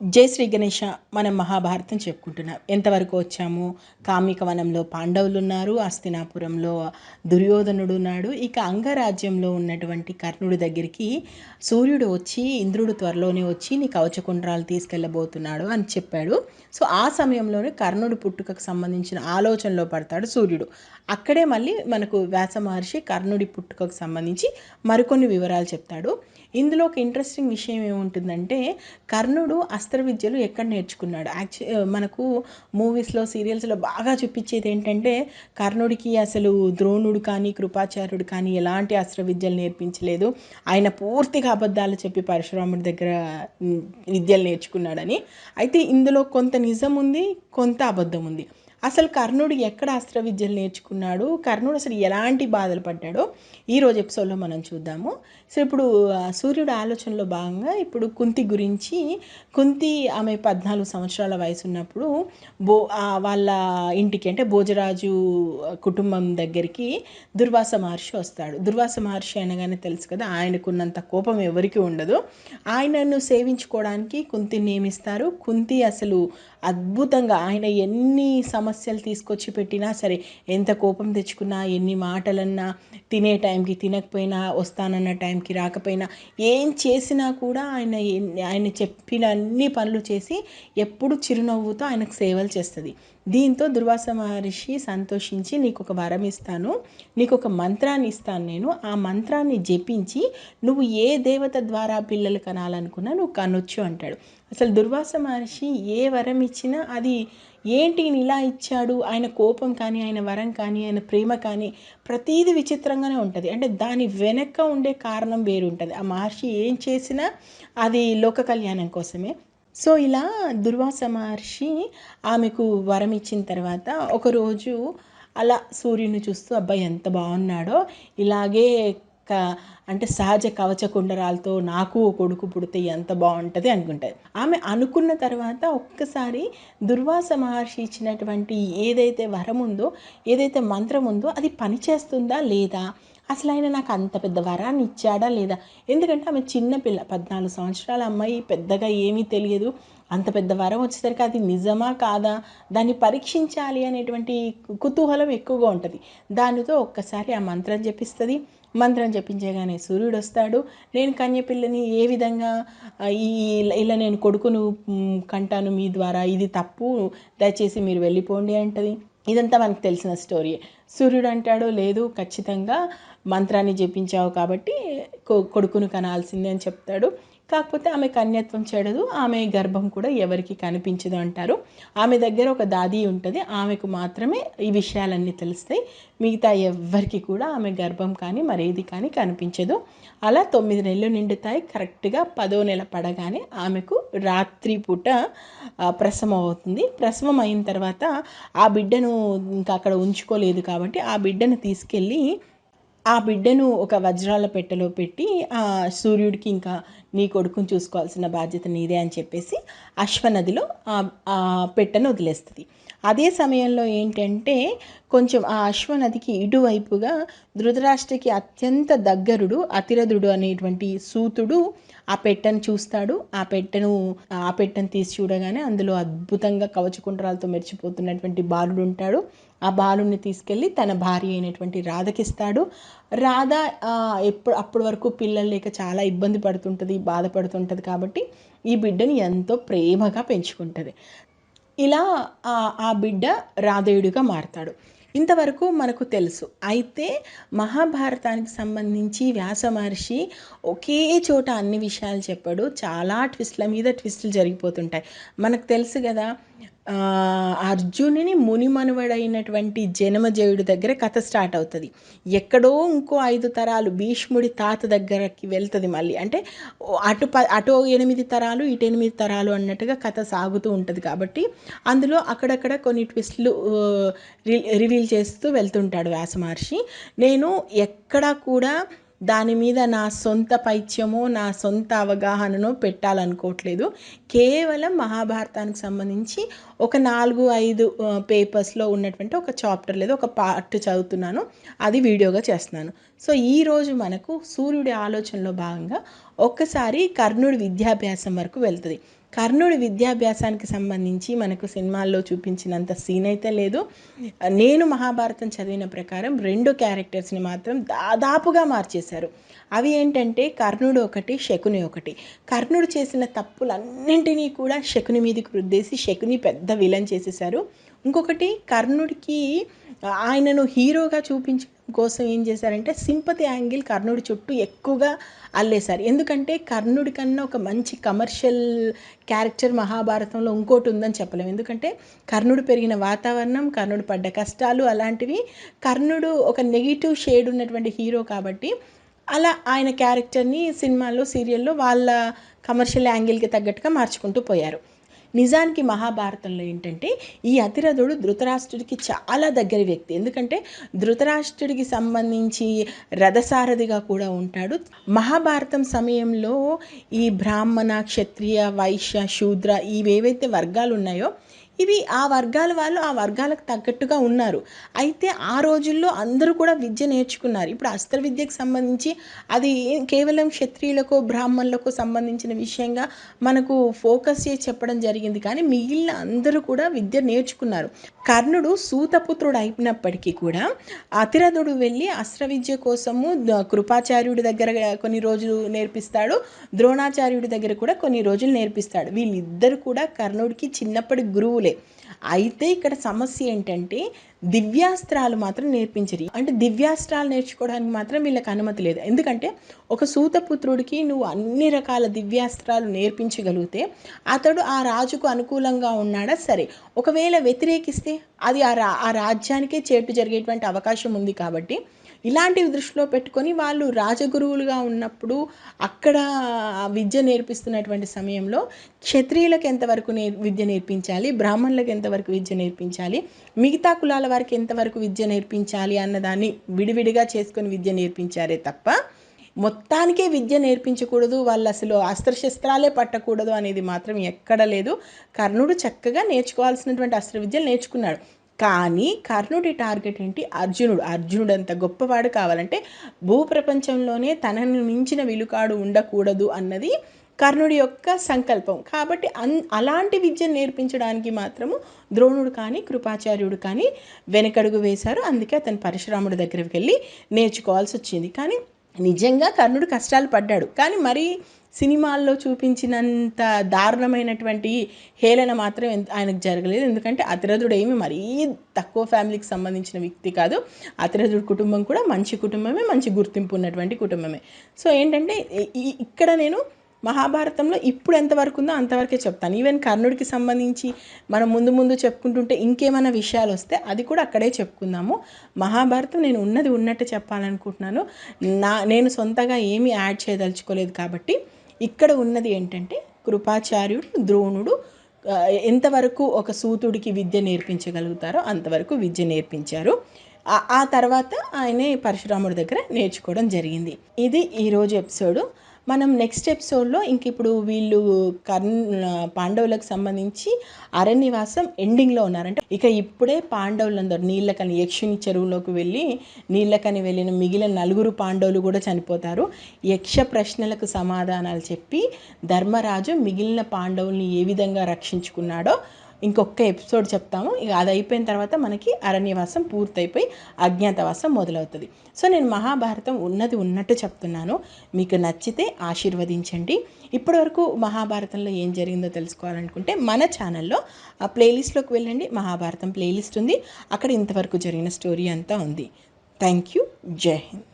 జై శ్రీ గణేష. మనం మహాభారతం చెప్పుకుంటున్నాం. ఎంతవరకు వచ్చాము? కామిక వనంలో పాండవులు ఉన్నారు, హస్తినాపురంలో దుర్యోధనుడు ఉన్నాడు. ఇక అంగరాజ్యంలో ఉన్నటువంటి కర్ణుడి దగ్గరికి సూర్యుడు వచ్చి, ఇంద్రుడు త్వరలోనే వచ్చి నీ కవచకుండ్రాలు తీసుకెళ్ళబోతున్నాడు అని చెప్పాడు. సో ఆ సమయంలోనే కర్ణుడి పుట్టుకకు సంబంధించిన ఆలోచనలో పడతాడు సూర్యుడు. అక్కడే మళ్ళీ మనకు వ్యాస మహర్షి కర్ణుడి పుట్టుకకు సంబంధించి మరికొన్ని వివరాలు చెప్తాడు. ఇందులో ఒక ఇంట్రెస్టింగ్ విషయం ఏముంటుందంటే, కర్ణుడు అస్త్ర విద్యలు ఎక్కడ నేర్చుకున్నాడు. మనకు మూవీస్లో, సీరియల్స్లో బాగా చూపించేది ఏంటంటే, కర్ణుడికి అసలు ద్రోణుడు కానీ, కృపాచార్యుడు కానీ ఎలాంటి అస్త్ర విద్యలు నేర్పించలేదు. ఆయన పూర్తిగా అబద్ధాలు చెప్పి పరశురాముడి దగ్గర విద్యలు నేర్చుకున్నాడని. అయితే ఇందులో కొంత నిజం ఉంది, కొంత అబద్ధం ఉంది. అసలు కర్ణుడు ఎక్కడ అస్త్ర విద్యలు నేర్చుకున్నాడు, కర్ణుడు అసలు ఎలాంటి బాధలు పడ్డాడో ఈరోజు ఎపిసోడ్లో మనం చూద్దాము. సో ఇప్పుడు సూర్యుడు ఆలోచనలో భాగంగా ఇప్పుడు కుంతి గురించి, కుంతి ఆమె 14 సంవత్సరాల వయసు ఉన్నప్పుడు వాళ్ళ ఇంటికి, అంటే భోజరాజు కుటుంబం దగ్గరికి దుర్వాస మహర్షి వస్తాడు. దుర్వాస మహర్షి అనగానే తెలుసు కదా, ఆయనకున్నంత కోపం ఎవరికి ఉండదు. ఆయనను సేవించుకోవడానికి కుంతిని నియమిస్తారు. కుంతి అసలు అద్భుతంగా, ఆయన ఎన్ని సమస్యలు తీసుకొచ్చి పెట్టినా సరే, ఎంత కోపం తెచ్చుకున్నా, ఎన్ని మాటలన్నా, తినే టైంకి తినకపోయినా, వస్తానన్న టైంకి రాకపోయినా, ఏం చేసినా కూడా ఆయన చెప్పిన అన్ని పనులు చేసి ఎప్పుడు చిరునవ్వుతో ఆయనకు సేవలు చేస్తుంది. దీంతో దుర్వాస మహర్షి సంతోషించి, నీకు ఒక వరం ఇస్తాను, నీకు ఒక మంత్రాన్ని ఇస్తాను, నేను ఆ మంత్రాన్ని జపించి నువ్వు ఏ దేవత ద్వారా పిల్లలు కనాలనుకున్నా నువ్వు కనొచ్చు అంటాడు. అసలు దుర్వాస మహర్షి ఏ వరం ఇచ్చినా అది ఏంటి ఇలా ఇచ్చాడు, ఆయన కోపం కానీ, ఆయన వరం కానీ, ఆయన ప్రేమ కానీ ప్రతీది విచిత్రంగానే ఉంటుంది. అంటే దాని వెనక ఉండే కారణం వేరు ఉంటుంది. ఆ మహర్షి ఏం చేసినా అది లోక కళ్యాణం కోసమే. సో ఇలా దుర్వాస మహర్షి ఆమెకు వరం ఇచ్చిన తర్వాత ఒకరోజు అలా సూర్యుని చూస్తూ, అబ్బాయి ఎంత బాగున్నాడో, ఇలాగే అంటే సహజ కవచ కుండరాలతో నాకు ఓ కొడుకు పుడితే ఎంత బాగుంటుంది అనుకుంటుంది. ఆమె అనుకున్న తర్వాత ఒక్కసారి దుర్వాస మహర్షి ఇచ్చినటువంటి ఏదైతే వరం ఉందో, ఏదైతే మంత్రం ఉందో అది పనిచేస్తుందా లేదా, అసలు ఆయన నాకు అంత పెద్ద వరాన్ని ఇచ్చాడా లేదా. ఎందుకంటే ఆమె చిన్నపిల్ల, 14 సంవత్సరాల అమ్మాయి, పెద్దగా ఏమీ తెలియదు. అంత పెద్ద వరం వచ్చేసరికి అది నిజమా కాదా, దాన్ని పరీక్షించాలి అనేటువంటి కుతూహలం ఎక్కువగా ఉంటుంది. దానితో ఒక్కసారి ఆ మంత్రం జపిస్తుంది. మంత్రం జపించగానే సూర్యుడు వస్తాడు. నేను కన్యపిల్లని ఏ విధంగా ఈ ఇలా నేను కొడుకును కంటాను మీ ద్వారా, ఇది తప్పు, దయచేసి మీరు వెళ్ళిపోండి అంటది. ఇదంతా మనకు తెలిసిన స్టోరీ. సూర్యుడు అంటాడు, లేదు, ఖచ్చితంగా మంత్రాన్ని జపించావు కాబట్టి కొడుకును కనాల్సిందే అని చెప్తాడు. కాకపోతే ఆమె కన్యత్వం చెడదు, ఆమె గర్భం కూడా ఎవరికి కనిపించదు అంటారు. ఆమె దగ్గర ఒక దాది ఉంటుంది, ఆమెకు మాత్రమే ఈ విషయాలన్నీ తెలుస్తాయి. మిగతా ఎవ్వరికి కూడా ఆమె గర్భం కానీ మరేది కానీ కనిపించదు. అలా 9 నెలలు నిండుతాయి. కరెక్ట్గా 10వ నెల పడగానే ఆమెకు రాత్రి పూట ప్రసవం అవుతుంది. ప్రసవం అయిన తర్వాత ఆ బిడ్డను ఇంకా అక్కడ ఉంచుకోలేదు కాబట్టి ఆ బిడ్డను తీసుకెళ్ళి, ఆ బిడ్డను ఒక వజ్రాల పెట్టెలో పెట్టి సూర్యుడికి, ఇంకా నీ కొడుకుని చూసుకోవాల్సిన బాధ్యత నీదే అని చెప్పేసి అశ్వనదిలో ఆ పెట్టెను వదిలేస్తుంది. అదే సమయంలో ఏంటంటే, కొంచెం ఆ అశ్వనదికి ఇటువైపుగా ధృతరాష్ట్రకి అత్యంత దగ్గరుడు అతిరథుడు అనేటువంటి సూతుడు ఆ పెట్టెను చూస్తాడు. ఆ పెట్టెను తీసి చూడగానే అందులో అద్భుతంగా కవచకుండ్రాలతో మెరిచిపోతున్నటువంటి బాలుడు ఉంటాడు. ఆ బాలుని తీసుకెళ్ళి తన భార్య అయినటువంటి రాధకిస్తాడు. రాధ అప్పటి వరకు పిల్లలు లేక చాలా ఇబ్బంది పడుతుంటుంది, బాధపడుతుంటుంది కాబట్టి ఈ బిడ్డని ఎంతో ప్రేమగా పెంచుకుంటుంది. ఇలా ఆ బిడ్డ రాధేయుడిగా మారతాడు. ఇంతవరకు మనకు తెలుసు. అయితే మహాభారతానికి సంబంధించి వ్యాస మహర్షి ఒకే చోట అన్ని విషయాలు చెప్పాడు. చాలా ట్విస్ట్ల మీద ట్విస్టులు జరిగిపోతుంటాయి. మనకు తెలుసు కదా, అర్జునుని మునిమనువడైనటువంటి జనమజయుడి దగ్గర కథ స్టార్ట్ అవుతుంది. ఎక్కడో ఇంకో 5 తరాలు భీష్ముడి తాత దగ్గరకి వెళ్తుంది మళ్ళీ. అంటే అటు 8 తరాలు, ఇటు 8 తరాలు అన్నట్టుగా కథ సాగుతూ ఉంటుంది. కాబట్టి అందులో అక్కడక్కడ కొన్ని ట్విస్ట్లు రివీల్ చేస్తూ వెళ్తుంటాడు వ్యాస మహర్షి. నేను ఎక్కడా కూడా దాని మీద నా సొంత పైత్యమో, నా సొంత అవగాహననో పెట్టాలనుకోవట్లేదు. కేవలం మహాభారతానికి సంబంధించి ఒక 4-5 పేపర్స్లో ఉన్నటువంటి ఒక చాప్టర్ లేదా ఒక పార్ట్ చదువుతున్నాను, అది వీడియోగా చేస్తున్నాను. సో ఈరోజు మనకు సూర్యుడి ఆలోచనలో భాగంగా ఒక్కసారి కర్ణుడి విద్యాభ్యాసం వరకు వెళ్తుంది. కర్ణుడి విద్యాభ్యాసానికి సంబంధించి మనకు సినిమాల్లో చూపించినంత సీన్ అయితే లేదు. నేను మహాభారతం చదివిన ప్రకారం 2 క్యారెక్టర్స్ని మాత్రం దాదాపుగా మార్చేశారు. అవి ఏంటంటే కర్ణుడు ఒకటి, శకుని ఒకటి. కర్ణుడు చేసిన తప్పులన్నింటినీ కూడా శకుని మీదకి రుద్దేసి శకుని పెద్ద విలన్ చేసేసారు. ఇంకొకటి కర్ణుడికి ఆయనను హీరోగా చూపించడం కోసం ఏం చేశారంటే సింపతి యాంగిల్ కర్ణుడి చుట్టూ ఎక్కువగా అల్లేశారు. ఎందుకంటే కర్ణుడి కన్నా ఒక మంచి కమర్షియల్ క్యారెక్టర్ మహాభారతంలో ఇంకోటి ఉందని చెప్పలేము. ఎందుకంటే కర్ణుడు పెరిగిన వాతావరణం, కర్ణుడు పడ్డ కష్టాలు అలాంటివి, కర్ణుడు ఒక నెగిటివ్ షేడ్ ఉన్నటువంటి హీరో కాబట్టి అలా ఆయన క్యారెక్టర్ని సినిమాల్లో, సీరియల్లో వాళ్ళ కమర్షియల్ యాంగిల్కి తగ్గట్టుగా మార్చుకుంటూ పోయారు. నిజానికి మహాభారతంలో ఏంటంటే ఈ అతిరథుడు ధృతరాష్ట్రుడికి చాలా దగ్గర వ్యక్తి. ఎందుకంటే ధృతరాష్ట్రుడికి సంబంధించి రథసారథిగా కూడా ఉంటాడు. మహాభారతం సమయంలో ఈ బ్రాహ్మణ, క్షత్రియ, వైశ్య, శూద్ర ఇవేవైతే వర్గాలు ఉన్నాయో ఇవి ఆ వర్గాల వాళ్ళు ఆ వర్గాలకు తగ్గట్టుగా ఉన్నారు. అయితే ఆ రోజుల్లో అందరూ కూడా విద్య నేర్చుకున్నారు. ఇప్పుడు అస్త్ర విద్యకు సంబంధించి అది కేవలం క్షత్రియులకు, బ్రాహ్మణులకు సంబంధించిన విషయంగా మనకు ఫోకస్ చేసి చెప్పడం జరిగింది. కానీ మిగిలిన అందరూ కూడా విద్య నేర్చుకున్నారు. కర్ణుడు సూతపుత్రుడు అయినప్పటికీ కూడా అతిరథుడు వెళ్ళి అస్త్ర విద్య కోసము కృపాచార్యుడి దగ్గర కొన్ని రోజులు నేర్పిస్తాడు, ద్రోణాచార్యుడి దగ్గర కూడా కొన్ని రోజులు నేర్పిస్తాడు. వీళ్ళిద్దరు కూడా కర్ణుడికి చిన్నప్పటి గురువులే. అయితే ఇక్కడ సమస్య ఏంటంటే దివ్యాస్త్రాలు మాత్రం నేర్పించరు. అంటే దివ్యాస్త్రాలు నేర్చుకోవడానికి మాత్రం వీళ్ళకి అనుమతి లేదు. ఎందుకంటే ఒక సూతపుత్రుడికి నువ్వు అన్ని రకాల దివ్యాస్త్రాలు నేర్పించగలిగితే అతడు ఆ రాజుకు అనుకూలంగా ఉన్నాడా సరే, ఒకవేళ వ్యతిరేకిస్తే అది ఆ రాజ్యానికే చేటు జరిగేటువంటి అవకాశం ఉంది. కాబట్టి ఇలాంటివి దృష్టిలో పెట్టుకొని వాళ్ళు రాజగురువులుగా ఉన్నప్పుడు అక్కడ విద్య నేర్పిస్తున్నటువంటి సమయంలో క్షత్రియులకు ఎంతవరకు విద్య నేర్పించాలి, బ్రాహ్మణులకు ఎంతవరకు విద్య నేర్పించాలి, మిగతా కులాల వారికి ఎంతవరకు విద్య నేర్పించాలి అన్నదాన్ని విడివిడిగా చేసుకొని విద్య నేర్పించారే తప్ప మొత్తానికే విద్య నేర్పించకూడదు, వాళ్ళు అసలు అస్త్రశస్త్రాలే పట్టకూడదు అనేది మాత్రం ఎక్కడ లేదు. కర్ణుడు చక్కగా నేర్చుకోవాల్సినటువంటి అస్త్ర విద్యలు నేర్చుకున్నాడు. కానీ కర్ణుడి టార్గెట్ ఏంటి? అర్జునుడు అంత గొప్పవాడు కావాలంటే భూప్రపంచంలోనే తనను మించిన విలుకాడు ఉండకూడదు అన్నది కర్ణుడి యొక్క సంకల్పం. కాబట్టి అలాంటి విద్యను నేర్పించడానికి మాత్రము ద్రోణుడు కానీ కృపాచార్యుడు కానీ వెనకడుగు వేశారు. అందుకే అతను పరశురాముడి దగ్గరికి వెళ్ళి నేర్చుకోవాల్సి వచ్చింది. కానీ నిజంగా కర్ణుడు కష్టాలు పడ్డాడు. కానీ మరీ సినిమాల్లో చూపించినంత దారుణమైనటువంటి హేళన మాత్రం ఆయనకు జరగలేదు. ఎందుకంటే అతిరథుడు ఏమి మరీ తక్కువ ఫ్యామిలీకి సంబంధించిన వ్యక్తి కాదు. అతిరథుడి కుటుంబం కూడా మంచి కుటుంబమే, మంచి గుర్తింపు ఉన్నటువంటి కుటుంబమే. సో ఏంటంటే ఇక్కడ నేను మహాభారతంలో ఇప్పుడు ఎంతవరకు ఉందో అంతవరకే చెప్తాను. ఈవెన్ కర్ణుడికి సంబంధించి మనం ముందు చెప్పుకుంటుంటే ఇంకేమైనా విషయాలు వస్తే అది కూడా అక్కడే చెప్పుకుందాము. మహాభారతం నేను ఉన్నది ఉన్నట్టు చెప్పాలనుకుంటున్నాను. నేను సొంతగా ఏమీ యాడ్ చేయదలుచుకోలేదు. కాబట్టి ఇక్కడ ఉన్నది ఏంటంటే కృపాచార్యుడు, ద్రోణుడు ఎంతవరకు ఒక సూతుడికి విద్య నేర్పించగలుగుతారో అంతవరకు విద్య నేర్పించారు. ఆ తర్వాత ఆయనే పరశురాముడి దగ్గర నేర్చుకోవడం జరిగింది. ఇది ఈరోజు ఎపిసోడు. మనం నెక్స్ట్ ఎపిసోడ్లో ఇప్పుడు వీళ్ళు పాండవులకు సంబంధించి అరణ్యవాసం ఎండింగ్లో ఉన్నారంటే ఇప్పుడే పాండవులందరూ నీళ్ళకని యక్షుని చెరువులోకి వెళ్ళి నీళ్ళకని వెళ్ళిన మిగిలిన 4 పాండవులు కూడా చనిపోతారు. యక్ష ప్రశ్నలకు సమాధానాలు చెప్పి ధర్మరాజు మిగిలిన పాండవుల్ని ఏ విధంగా రక్షించుకున్నాడో ఇంకొక ఎపిసోడ్ చెప్తాము. అది అయిపోయిన తర్వాత మనకి అరణ్యవాసం పూర్తయిపోయి అజ్ఞాతవాసం మొదలవుతుంది. సో నేను మహాభారతం ఉన్నది ఉన్నట్టు చెప్తున్నాను. మీకు నచ్చితే ఆశీర్వదించండి. ఇప్పటివరకు మహాభారతంలో ఏం జరిగిందో తెలుసుకోవాలనుకుంటే మన ఛానల్లో ఆ ప్లేలిస్ట్లోకి వెళ్ళండి. మహాభారతం ప్లేలిస్ట్ ఉంది, అక్కడ ఇంతవరకు జరిగిన స్టోరీ అంతా ఉంది. Thank you. జై హింద్.